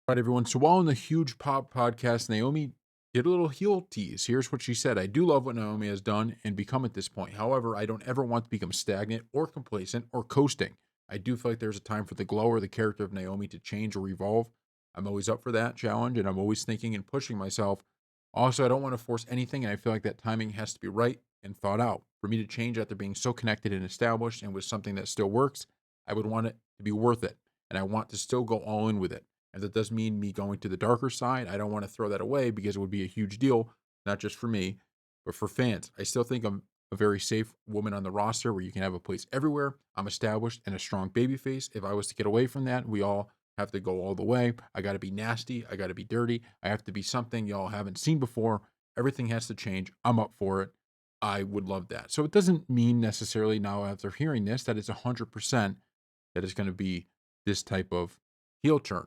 Right, everyone. So while in the huge pop podcast, Naomi did a little heel tease. Here's what she said: I do love what Naomi has done and become at this point. However, I don't ever want to become stagnant or complacent or coasting. I do feel like there's a time for the glow or the character of Naomi to change or evolve. I'm always up for that challenge and I'm always thinking and pushing myself. Also, I don't want to force anything, and I feel like that timing has to be right and thought out. For me to change after being so connected and established and with something that still works, I would want it to be worth it. And I want to still go all in with it. If that does mean me going to the darker side, I don't want to throw that away because it would be a huge deal, not just for me, but for fans. I still think I'm a very safe woman on the roster where you can have a place everywhere. I'm established and a strong baby face. If I was to get away from that, we all have to go all the way. I got to be nasty. I got to be dirty. I have to be something y'all haven't seen before. Everything has to change. I'm up for it. I would love that. So it doesn't mean necessarily now after hearing this that it's 100% that it's going to be this type of heel turn.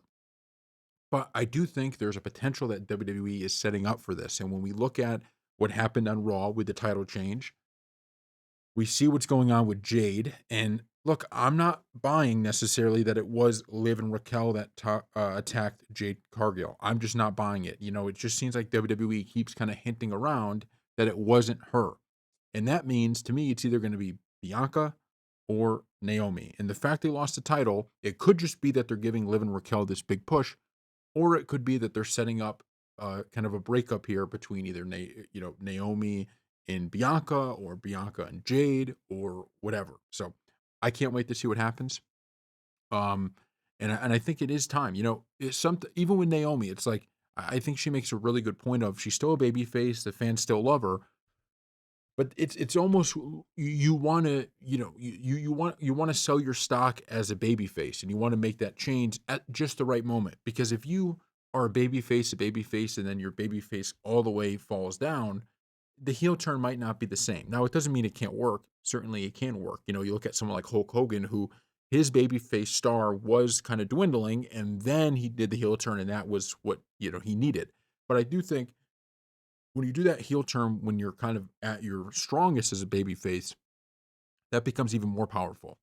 But I do think there's a potential that WWE is setting up for this. And when we look at what happened on Raw with the title change, we see what's going on with Jade. And look, I'm not buying necessarily that it was Liv and Raquel that attacked Jade Cargill. I'm just not buying it. It just seems like WWE keeps kind of hinting around that it wasn't her. And that means to me, it's either going to be Bianca or Naomi. And the fact they lost the title, it could just be that they're giving Liv and Raquel this big push, or it could be that they're setting up kind of a breakup here between either Naomi and Bianca, or Bianca and Jade, or whatever. So I can't wait to see what happens. Um, and I think it is time. It's something. Even with Naomi, it's like I think she makes a really good point of she's still a baby face. The fans still love her, but it's almost you wanna, you wanna sell your stock as a baby face, and you wanna make that change at just the right moment, because if you are a baby face, and then your baby face all the way falls down, the heel turn might not be the same. Now, it doesn't mean it can't work. Certainly it can work. You look at someone like Hulk Hogan, who his babyface star was kind of dwindling, and then he did the heel turn, and that was what, he needed. But I do think when you do that heel turn when you're kind of at your strongest as a baby face, that becomes even more powerful.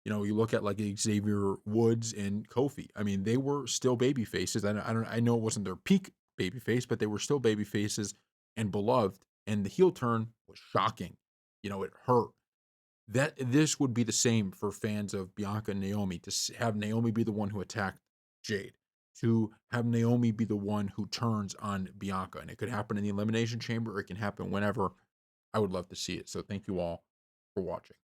You look at like Xavier Woods and Kofi. I mean, they were still baby faces. I know it wasn't their peak baby face, but they were still baby faces and beloved. And the heel turn was shocking. It hurt. That this would be the same for fans of Bianca and Naomi, to have Naomi be the one who attacked Jade, to have Naomi be the one who turns on Bianca. And it could happen in the Elimination Chamber, or it can happen whenever. I would love to see it. So thank you all for watching.